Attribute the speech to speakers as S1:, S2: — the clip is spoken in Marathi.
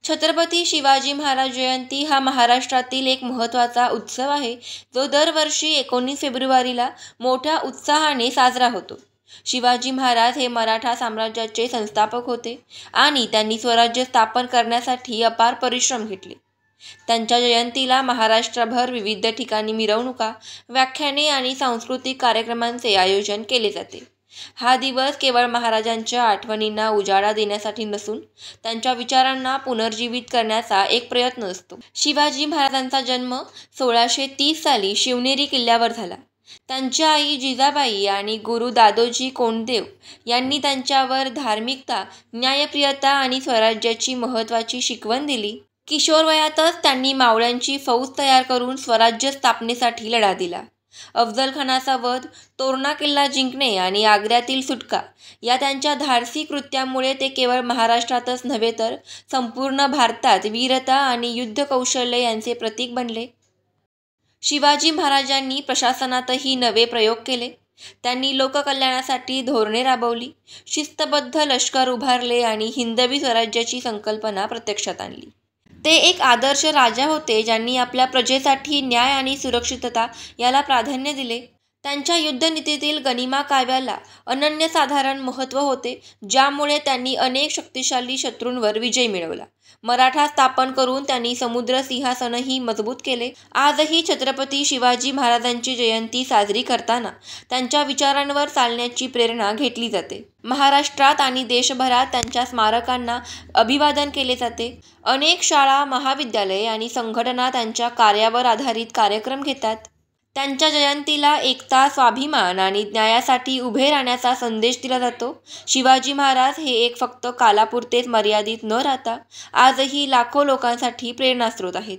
S1: छत्रपती शिवाजी महाराज जयंती हा महाराष्ट्रातील एक महत्त्वाचा उत्सव आहे, जो दरवर्षी 19 फेब्रुवारीला मोठ्या उत्साहाने साजरा होतो. शिवाजी महाराज हे मराठा साम्राज्याचे संस्थापक होते आणि त्यांनी स्वराज्य स्थापन करण्यासाठी अपार परिश्रम घेतले. त्यांच्या जयंतीला महाराष्ट्रभर विविध ठिकाणी मिरवणुका, व्याख्याने आणि सांस्कृतिक कार्यक्रमांचे आयोजन केले जाते. हा दिवस केवळ महाराजांच्या आठवणींना उजाळा देण्यासाठी नसून त्यांच्या विचारांना पुनर्जीवित करण्याचा एक प्रयत्न असतो. शिवाजी महाराजांचा जन्म 1630 साली शिवनेरी किल्ल्यावर झाला. त्यांच्या आई जिजाबाई आणि गुरु दादोजी कोंडदेव यांनी त्यांच्यावर धार्मिकता, न्यायप्रियता आणि स्वराज्याची महत्त्वाची शिकवण दिली. किशोरवयातच त्यांनी मावळ्यांची फौज तयार करून स्वराज्य स्थापनेसाठी लढा दिला. अफजल खानाचा वध, तोरणा किल्ला जिंकणे आणि आग्र्यातील सुटका या त्यांच्या धाडसी कृत्यामुळे ते केवळ महाराष्ट्रातच नव्हे तर संपूर्ण भारतात वीरता आणि युद्ध कौशल्य यांचे प्रतीक बनले. शिवाजी महाराजांनी प्रशासनातही नवे प्रयोग केले. त्यांनी लोककल्याणासाठी धोरणे राबवली, शिस्तबद्ध लष्कर उभारले आणि हिंदवी स्वराज्याची संकल्पना प्रत्यक्षात आणली. ते एक आदर्श राजा होते, ज्यांनी आपल्या प्रजेसाठी न्याय आणि सुरक्षितता याला प्राधान्य दिले. त्यांच्या युद्धनीतीतील गनिमा काव्याला अनन्यसाधारण महत्त्व होते, ज्यामुळे त्यांनी अनेक शक्तिशाली शत्रूंवर विजय मिळवला. मराठा स्थापन करून त्यांनी समुद्र सिंहासनही मजबूत केले. आजही छत्रपती शिवाजी महाराजांची जयंती साजरी करताना त्यांच्या विचारांवर चालण्याची प्रेरणा घेतली जाते. महाराष्ट्रात आणि देशभरात त्यांच्या स्मारकांना अभिवादन केले जाते. अनेक शाळा, महाविद्यालये आणि संघटना त्यांच्या कार्यावर आधारित कार्यक्रम घेतात. त्यांच्या जयंतीला एकता, स्वाभिमान आणि न्यायासाठी उभे राहण्याचा संदेश दिला जातो. शिवाजी महाराज हे एक फक्त कालापुरतेच मर्यादित न राहता आजही लाखो लोकांसाठी प्रेरणास्रोत आहेत.